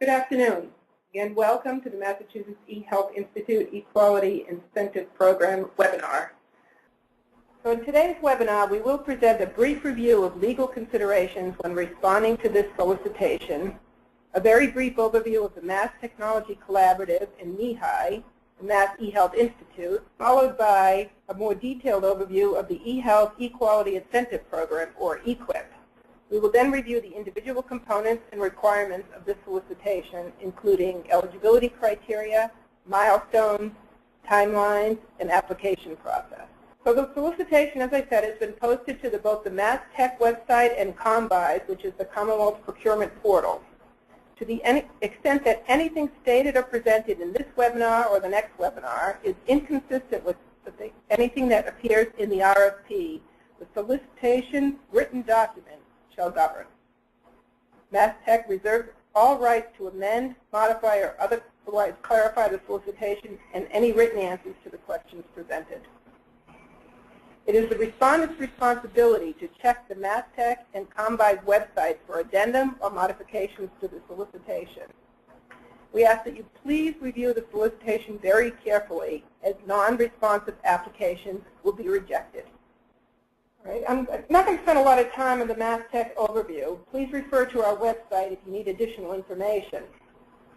Good afternoon. Again, welcome to the Massachusetts eHealth Institute Equality Incentive Program webinar. So in today's webinar, we will present a brief review of legal considerations when responding to this solicitation, a very brief overview of the Mass Technology Collaborative and MeHI, the Mass eHealth Institute, followed by a more detailed overview of the eHealth Equality Incentive Program, or eQIP. We will then review the individual components and requirements of this solicitation, including eligibility criteria, milestones, timelines, and application process. So the solicitation, as I said, has been posted to both the Mass Tech website and ComBuys, which is the Commonwealth Procurement Portal. To the extent that anything stated or presented in this webinar or the next webinar is inconsistent with anything that appears in the RFP, the solicitation written document shall govern. Mass Tech reserves all rights to amend, modify, or otherwise clarify the solicitation and any written answers to the questions presented. It is the respondent's responsibility to check the Mass Tech and ComBuys websites for addendum or modifications to the solicitation. We ask that you please review the solicitation very carefully, as non-responsive applications will be rejected. Right. I'm not going to spend a lot of time on the Mass Tech overview. Please refer to our website if you need additional information.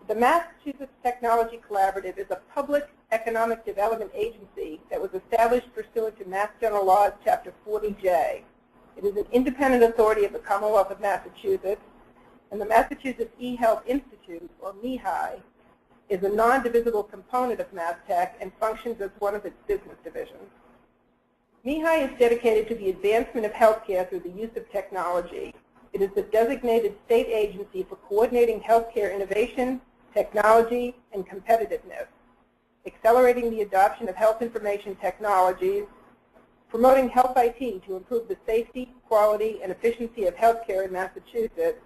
The Massachusetts Technology Collaborative is a public economic development agency that was established pursuant to Mass General Laws, Chapter 40J. It is an independent authority of the Commonwealth of Massachusetts, and the Massachusetts eHealth Institute, or MeHI, is a non-divisible component of Mass Tech and functions as one of its business divisions. MeHI is dedicated to the advancement of healthcare through the use of technology. It is the designated state agency for coordinating healthcare innovation, technology, and competitiveness, accelerating the adoption of health information technologies, promoting health IT to improve the safety, quality, and efficiency of healthcare in Massachusetts,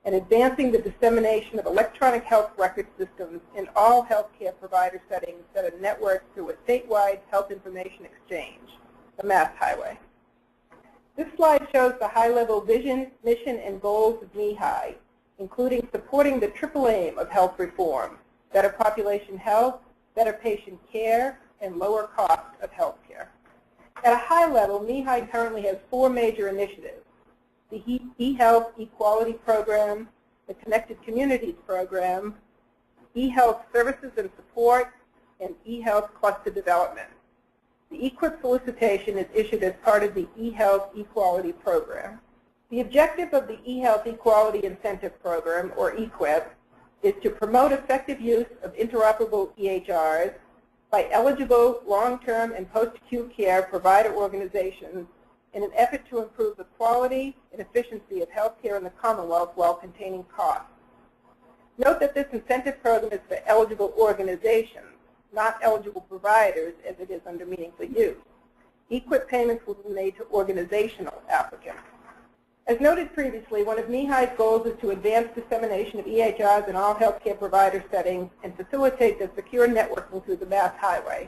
and advancing the dissemination of electronic health record systems in all healthcare provider settings that are networked through a statewide health information exchange, the Mass Highway. This slide shows the high-level vision, mission, and goals of MeHI, including supporting the triple aim of health reform: better population health, better patient care, and lower cost of health care. At a high level, MeHI currently has 4 major initiatives: the eHealth Equality Program, the Connected Communities Program, eHealth Services and Support, and eHealth Cluster Development. The eQIP solicitation is issued as part of the eHealth Equality Program. The objective of the eHealth Equality Incentive Program, or eQIP, is to promote effective use of interoperable EHRs by eligible long-term and post-acute care provider organizations in an effort to improve the quality and efficiency of healthcare in the Commonwealth while containing costs. Note that this incentive program is for eligible organizations, not eligible providers, as it is under Meaningful Use. eQIP payments will be made to organizational applicants. As noted previously, one of MeHI's goals is to advance dissemination of EHRs in all healthcare provider settings and facilitate the secure networking through the Mass Highway.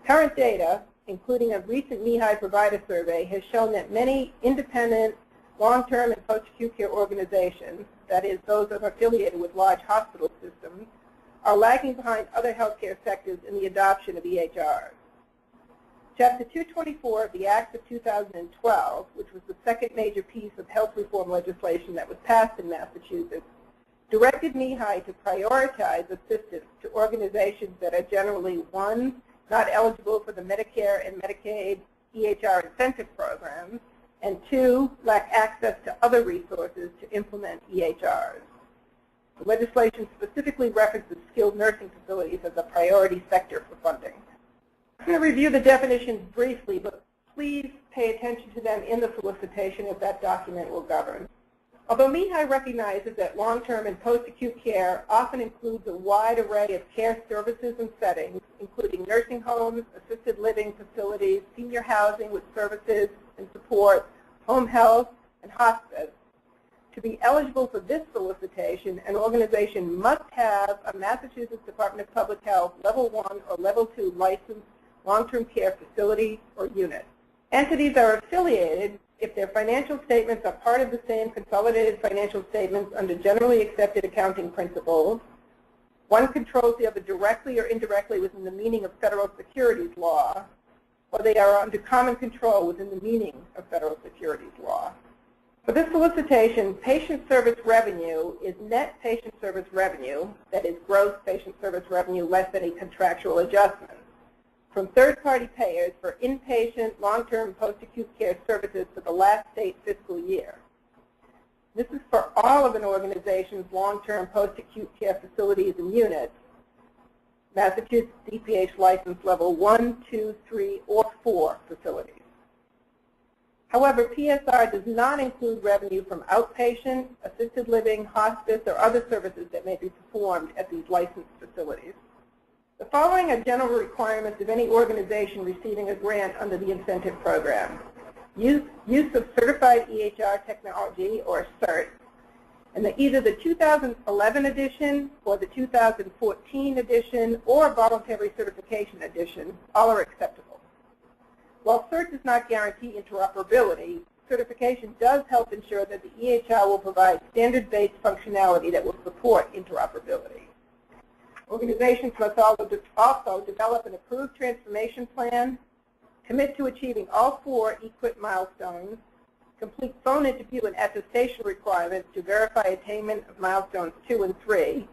Current data, including a recent MeHI provider survey, has shown that many independent, long-term, and post-acute care organizations, that is, those that are affiliated with large hospital systems, are lagging behind other healthcare sectors in the adoption of EHRs. Chapter 224 of the Act of 2012, which was the second major piece of health reform legislation that was passed in Massachusetts, directed MeHI to prioritize assistance to organizations that are generally, 1, not eligible for the Medicare and Medicaid EHR incentive programs, and 2, lack access to other resources to implement EHRs. The legislation specifically references skilled nursing facilities as a priority sector for funding. I'm going to review the definitions briefly, but please pay attention to them in the solicitation as that document will govern. Although MeHI recognizes that long-term and post-acute care often includes a wide array of care services and settings, including nursing homes, assisted living facilities, senior housing with services and support, home health, and hospice, to be eligible for this solicitation, an organization must have a Massachusetts Department of Public Health Level 1 or Level 2 licensed long-term care facility or unit. Entities are affiliated if their financial statements are part of the same consolidated financial statements under generally accepted accounting principles, one controls the other directly or indirectly within the meaning of federal securities law, or they are under common control within the meaning of federal securities law. For this solicitation, patient service revenue is net patient service revenue, that is gross patient service revenue less any contractual adjustments, from third-party payers for inpatient, long-term, post-acute care services for the last state fiscal year. This is for all of an organization's long-term post-acute care facilities and units, Massachusetts DPH license level 1, 2, 3, or 4 facilities. However, PSR does not include revenue from outpatient, assisted living, hospice, or other services that may be performed at these licensed facilities. The following are general requirements of any organization receiving a grant under the incentive program. Use of certified EHR technology, or CERT, and either the 2011 edition or the 2014 edition or voluntary certification edition, all are acceptable. While CERT does not guarantee interoperability, certification does help ensure that the EHR will provide standard-based functionality that will support interoperability. Organizations must also develop an approved transformation plan, commit to achieving all 4 eQIP milestones, complete phone interview and attestation requirements to verify attainment of milestones 2 and 3,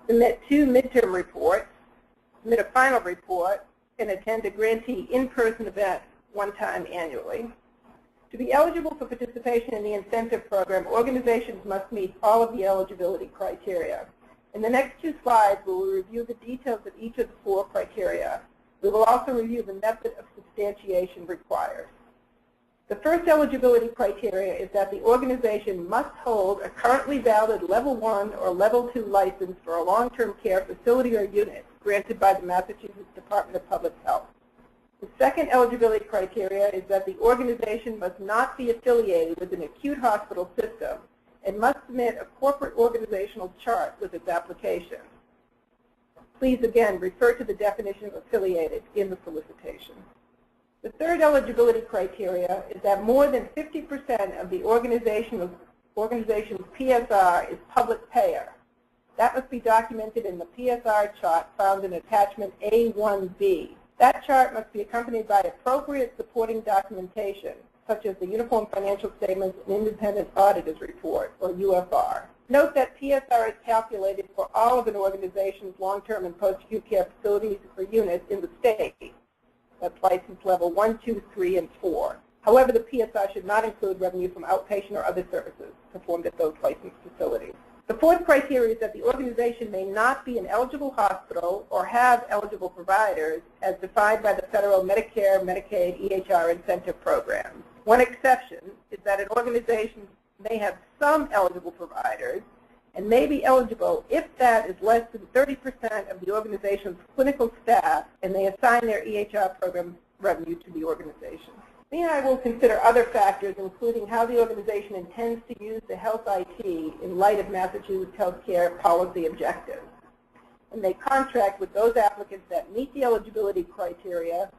submit 2 midterm reports, submit a final report, and attend a grantee in-person event 1 time annually. To be eligible for participation in the incentive program, organizations must meet all of the eligibility criteria. In the next 2 slides, we will review the details of each of the 4 criteria. We will also review the method of substantiation required. The first eligibility criteria is that the organization must hold a currently valid Level 1 or Level 2 license for a long-term care facility or unit granted by the Massachusetts Department of Public Health. The second eligibility criteria is that the organization must not be affiliated with an acute hospital system and must submit a corporate organizational chart with its application. Please, again, refer to the definition of affiliated in the solicitation. The third eligibility criteria is that more than 50% of the organization's PSR is public payer. That must be documented in the PSR chart found in attachment A1B. That chart must be accompanied by appropriate supporting documentation, such as the Uniform Financial Statements and Independent Auditor's Report, or UFR. Note that PSR is calculated for all of an organization's long-term and post-acute care facilities or units in the state. That's license level 1, 2, 3, and 4. However, the PSR should not include revenue from outpatient or other services performed at those licensed facilities. The fourth criteria is that the organization may not be an eligible hospital or have eligible providers as defined by the federal Medicare, Medicaid, EHR incentive programs. One exception is that an organization may have some eligible providers and may be eligible if that is less than 30% of the organization's clinical staff and they assign their EHR program revenue to the organization. MeHI will consider other factors, including how the organization intends to use the health IT in light of Massachusetts healthcare policy objectives. And they contract with those applicants that meet the eligibility criteria,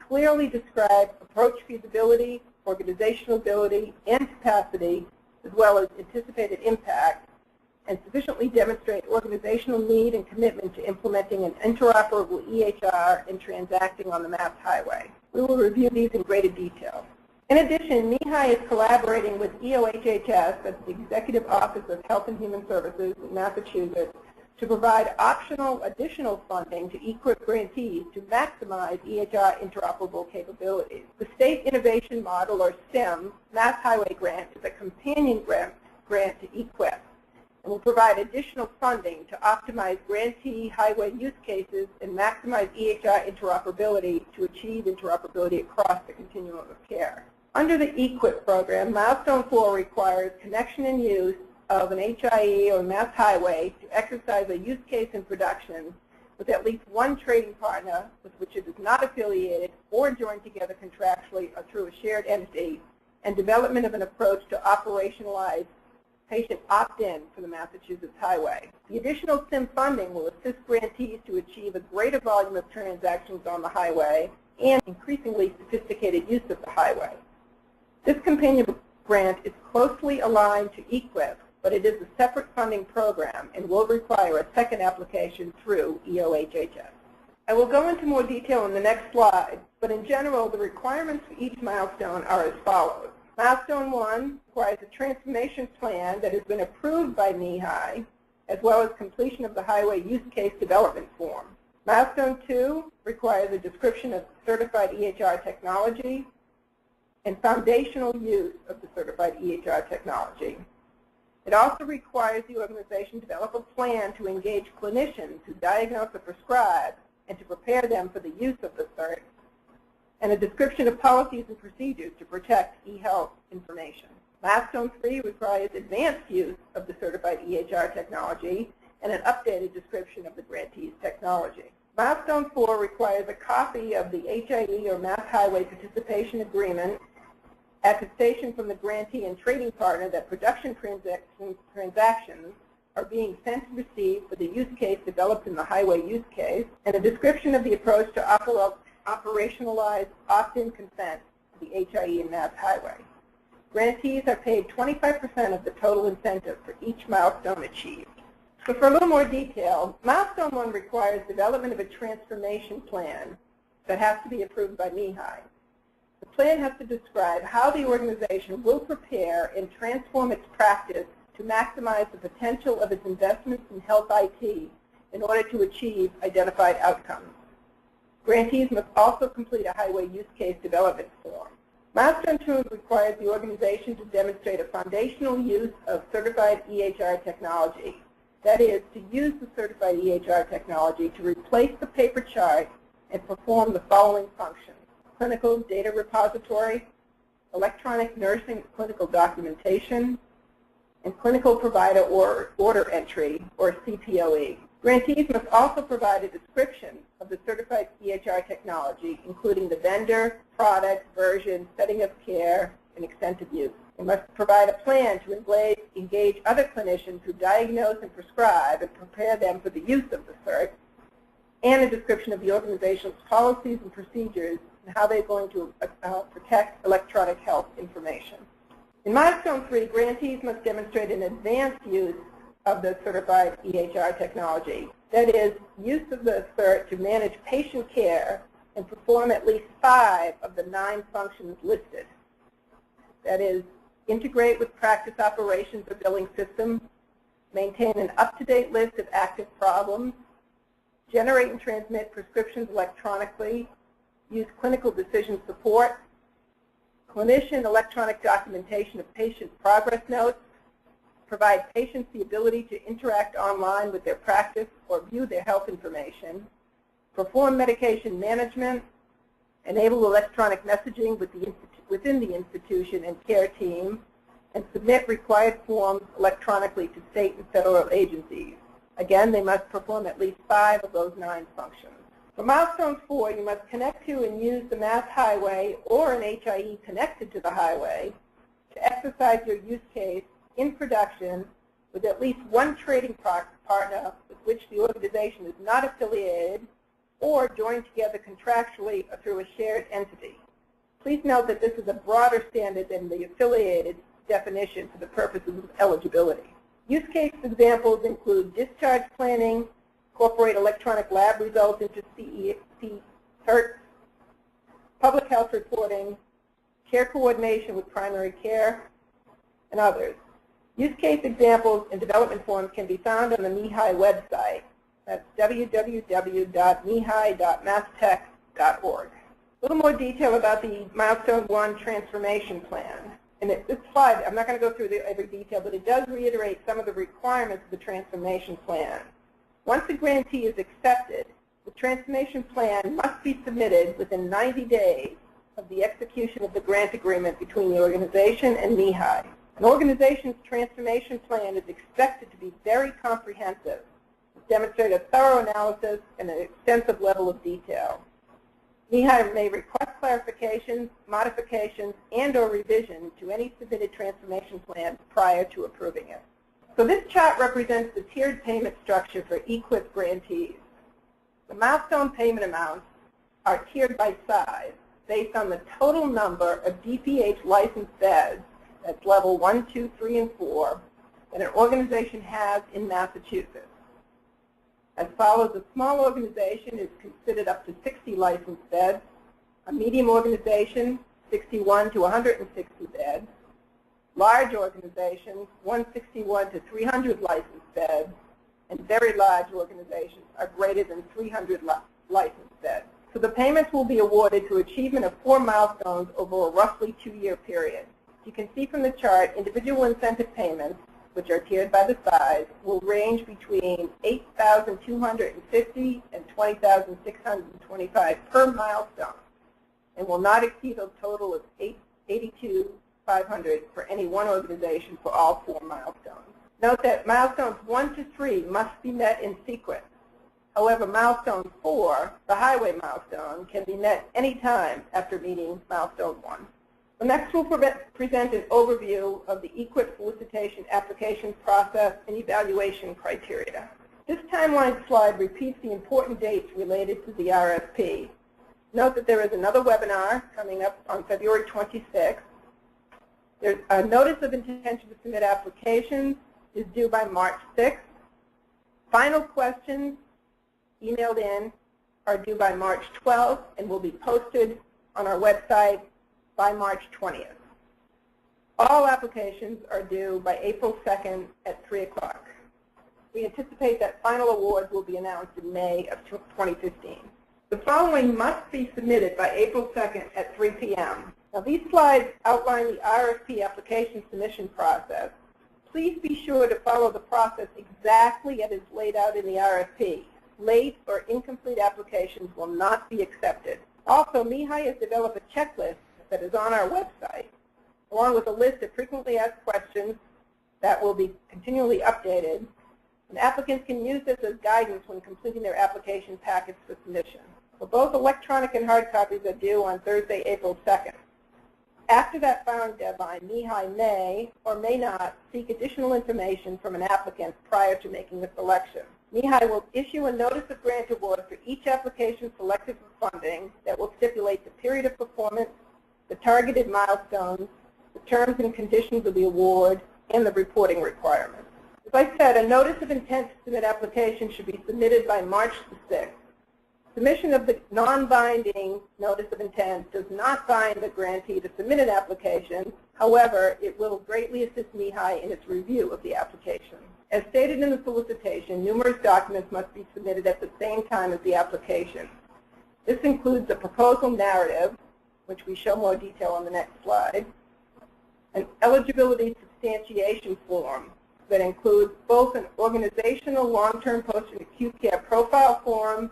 clearly describe approach feasibility, organizational ability, and capacity, as well as anticipated impact, and sufficiently demonstrate organizational need and commitment to implementing an interoperable EHR and transacting on the Mass Highway. We will review these in greater detail. In addition, MeHI is collaborating with EOHHS, that's the Executive Office of Health and Human Services in Massachusetts, to provide optional additional funding to eQIP grantees to maximize EHR interoperable capabilities. The State Innovation Model, or STEM, Mass Highway Grant is a companion grant to eQIP and will provide additional funding to optimize grantee highway use cases and maximize EHR interoperability to achieve interoperability across the continuum of care. Under the eQIP program, Milestone 4 requires connection and use of an HIE or Mass Highway to exercise a use case in production with at least one trading partner with which it is not affiliated or joined together contractually or through a shared entity, and development of an approach to operationalize patient opt-in for the Massachusetts Highway. The additional SIM funding will assist grantees to achieve a greater volume of transactions on the highway and increasingly sophisticated use of the highway. This companion grant is closely aligned to eQIP, but it is a separate funding program and will require a second application through EOHHS. I will go into more detail in the next slide, but in general, the requirements for each milestone are as follows. Milestone 1 requires a transformation plan that has been approved by MeHI, as well as completion of the highway use case development form. Milestone 2 requires a description of certified EHR technology and foundational use of the certified EHR technology. It also requires the organization develop a plan to engage clinicians who diagnose or prescribe and to prepare them for the use of the cert, and a description of policies and procedures to protect e-health information. Milestone 3 requires advanced use of the certified EHR technology and an updated description of the grantee's technology. Milestone 4 requires a copy of the HIE or Mass Highway Participation Agreement, attestation from the grantee and trading partner that production transactions are being sent and received for the use case developed in the highway use case, and a description of the approach to operationalize opt-in consent to the HIE and Mass Highway. Grantees are paid 25% of the total incentive for each milestone achieved. So for a little more detail, Milestone 1 requires development of a transformation plan that has to be approved by MeHI. The plan has to describe how the organization will prepare and transform its practice to maximize the potential of its investments in health IT in order to achieve identified outcomes. Grantees must also complete a highway use case development form. Milestone 2 requires the organization to demonstrate a foundational use of certified EHR technology. That is, to use the certified EHR technology to replace the paper chart and perform the following functions: clinical data repository, electronic nursing clinical documentation, and clinical provider order entry, or CPOE. Grantees must also provide a description of the certified EHR technology, including the vendor, product, version, setting of care, and extent of use. They must provide a plan to engage other clinicians who diagnose and prescribe and prepare them for the use of the cert, and a description of the organization's policies and procedures and how they're going to protect electronic health information. In Milestone 3, grantees must demonstrate an advanced use of the certified EHR technology. That is, use of the cert to manage patient care and perform at least 5 of the 9 functions listed. That is, integrate with practice operations or billing systems, maintain an up-to-date list of active problems, generate and transmit prescriptions electronically, use clinical decision support, clinician electronic documentation of patient progress notes, provide patients the ability to interact online with their practice or view their health information, perform medication management, enable electronic messaging within the institution and care team, and submit required forms electronically to state and federal agencies. Again, they must perform at least 5 of those 9 functions. For Milestone 4, you must connect to and use the Mass Highway or an HIE connected to the highway to exercise your use case in production with at least one trading partner with which the organization is not affiliated or joined together contractually or through a shared entity. Please note that this is a broader standard than the affiliated definition for the purposes of eligibility. Use case examples include discharge planning, incorporate electronic lab results into CERTs, public health reporting, care coordination with primary care, and others. Use case examples and development forms can be found on the MeHI website. That's www.mehi.masstech.org. A little more detail about the Milestone 1 transformation plan. And this slide, I'm not going to go through every detail, but it does reiterate some of the requirements of the transformation plan. Once the grantee is accepted, the transformation plan must be submitted within 90 days of the execution of the grant agreement between the organization and MeHI. An organization's transformation plan is expected to be very comprehensive, demonstrate a thorough analysis and an extensive level of detail. MeHI may request clarifications, modifications, and/or revision to any submitted transformation plan prior to approving it. So this chart represents the tiered payment structure for eQIP grantees. The milestone payment amounts are tiered by size. based on the total number of DPH licensed beds, that's level 1, 2, 3, and 4, that an organization has in Massachusetts. As follows: a small organization is considered up to 60 licensed beds, a medium organization 61 to 160 beds, large organizations 161 to 300 licensed beds, and very large organizations are greater than 300 licensed beds. So the payments will be awarded to achievement of 4 milestones over a roughly 2-year period. You can see from the chart, individual incentive payments, which are tiered by the size, will range between $8,250 and $20,625 per milestone, and will not exceed a total of $82,500 for any one organization for all 4 milestones. Note that milestones 1 to 3 must be met in sequence. However, milestone 4, the highway milestone, can be met any time after meeting milestone 1. The next will present an overview of the eQIP solicitation application process and evaluation criteria. This timeline slide repeats the important dates related to the RFP. Note that there is another webinar coming up on February 26th. There's a notice of intention to submit applications is due by March 6th. Final questions emailed in are due by March 12th and will be posted on our website by March 20th. All applications are due by April 2nd at 3 o'clock. We anticipate that final awards will be announced in May of 2015. The following must be submitted by April 2nd at 3 p.m. Now, these slides outline the RFP application submission process. Please be sure to follow the process exactly as is laid out in the RFP. Late or incomplete applications will not be accepted. Also, MeHI has developed a checklist that is on our website, along with a list of frequently asked questions that will be continually updated. And applicants can use this as guidance when completing their application packets for submission. So both electronic and hard copies are due on Thursday, April 2nd. After that filing deadline, MeHI may or may not seek additional information from an applicant prior to making the selection. MeHI will issue a notice of grant award for each application selected for funding that will stipulate the period of performance, the targeted milestones, the terms and conditions of the award, and the reporting requirements. As I said, a notice of intent to submit application should be submitted by March the 6th. Submission of the non-binding notice of intent does not bind the grantee to submit an application. However, it will greatly assist MeHI in its review of the application. As stated in the solicitation, numerous documents must be submitted at the same time as the application. This includes a proposal narrative, which we show more detail on the next slide, an eligibility substantiation form that includes both an organizational long-term post-acute care profile form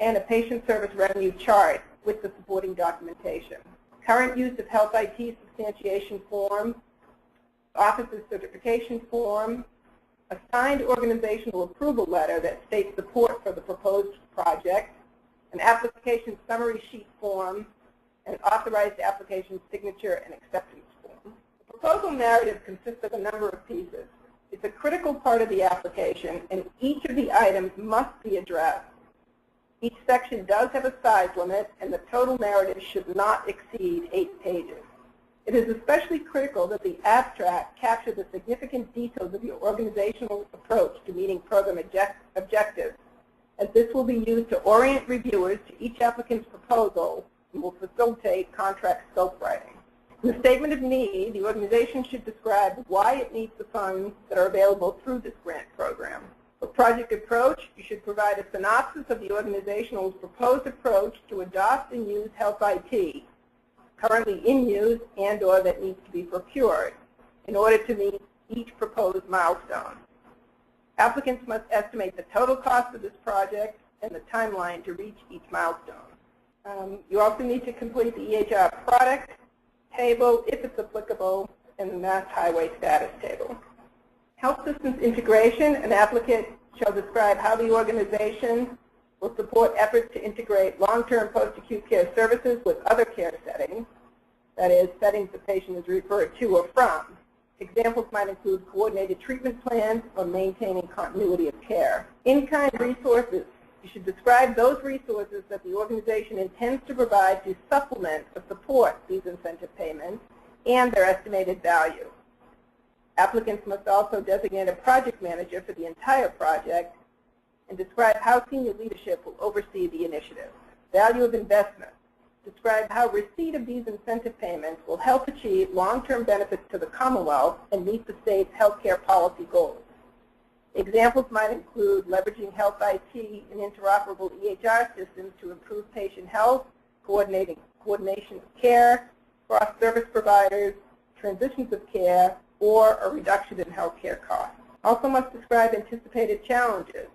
and a patient service revenue chart with the supporting documentation. Current use of health IT substantiation form, officer certification form, a signed organizational approval letter that states support for the proposed project, an application summary sheet form, an authorized application signature and acceptance form. The proposal narrative consists of a number of pieces. It's a critical part of the application, and each of the items must be addressed. Each section does have a size limit, and the total narrative should not exceed 8 pages. It is especially critical that the abstract capture the significant details of your organizational approach to meeting program objectives, as this will be used to orient reviewers to each applicant's proposal and will facilitate contract scope writing. In the statement of need, the organization should describe why it needs the funds that are available through this grant program. For project approach, you should provide a synopsis of the organization's proposed approach to adopt and use health IT, currently in use and/or that needs to be procured, in order to meet each proposed milestone. Applicants must estimate the total cost of this project and the timeline to reach each milestone. You also need to complete the EHR product table, if it's applicable, and the Mass Highway status table. Health systems integration, an applicant shall describe how the organization will support efforts to integrate long-term post-acute care services with other care settings, that is, settings the patient is referred to or from. Examples might include coordinated treatment plans or maintaining continuity of care. In-kind resources You should describe those resources that the organization intends to provide to supplement or support these incentive payments and their estimated value. Applicants must also designate a project manager for the entire project and describe how senior leadership will oversee the initiative. Value of investment. Describe how receipt of these incentive payments will help achieve long-term benefits to the Commonwealth and meet the state's healthcare policy goals. Examples might include leveraging health IT and interoperable EHR systems to improve patient health, coordination of care, cross-service providers, transitions of care, or a reduction in healthcare costs. Also must describe anticipated challenges,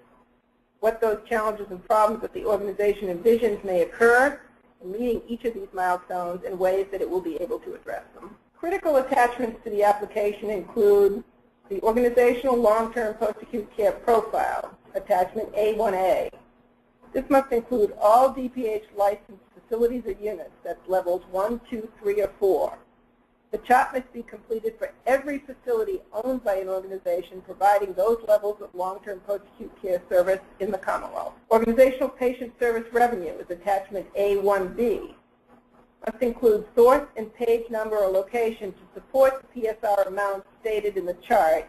what those challenges and problems that the organization envisions may occur, and meeting each of these milestones in ways that it will be able to address them. Critical attachments to the application include the organizational long-term post-acute care profile, attachment A1A. This must include all DPH licensed facilities or units, that's levels 1, 2, 3, or 4. The chart must be completed for every facility owned by an organization providing those levels of long-term post-acute care service in the Commonwealth. Organizational patient service revenue is attachment A1B. Must include source and page number or location to support the PSR amounts stated in the chart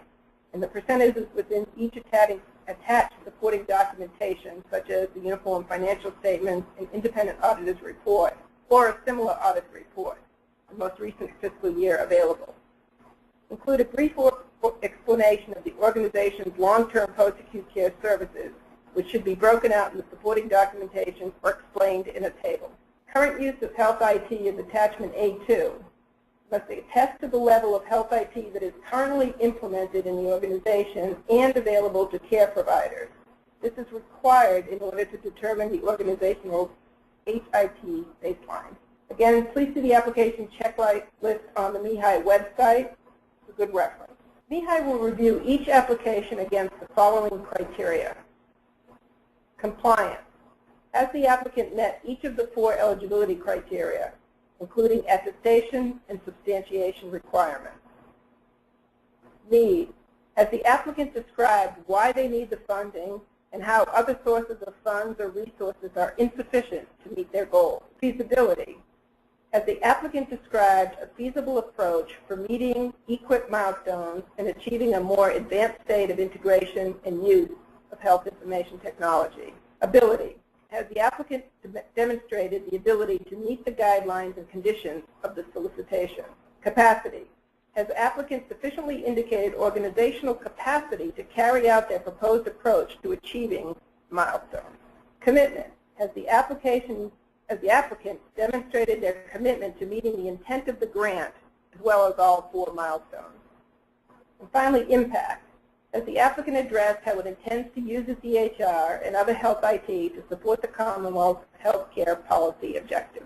and the percentages within each attached supporting documentation, such as the uniform financial statements and independent auditor's report or a similar audit report, the most recent fiscal year available. Include a brief explanation of the organization's long-term post-acute care services, which should be broken out in the supporting documentation or explained in a table. Current use of health IT is attachment A2. Must attest to the level of health IT that is currently implemented in the organization and available to care providers. This is required in order to determine the organizational HIT baseline. Again, please see the application checklist on the MeHI website. It's a good reference. MeHI will review each application against the following criteria. Compliance. Has the applicant met each of the 4 eligibility criteria, including attestation and substantiation requirements? Need. Has the applicant described why they need the funding and how other sources of funds or resources are insufficient to meet their goals? Feasibility. Has the applicant described a feasible approach for meeting eQIP milestones and achieving a more advanced state of integration and use of health information technology? Ability. Has the applicant demonstrated the ability to meet the guidelines and conditions of the solicitation? Capacity. Has the applicant sufficiently indicated organizational capacity to carry out their proposed approach to achieving milestones? Commitment. Has the applicant demonstrated their commitment to meeting the intent of the grant as well as all 4 milestones? And finally, impact. Has the applicant addressed how it intends to use its EHR and other health IT to support the Commonwealth's healthcare policy objectives?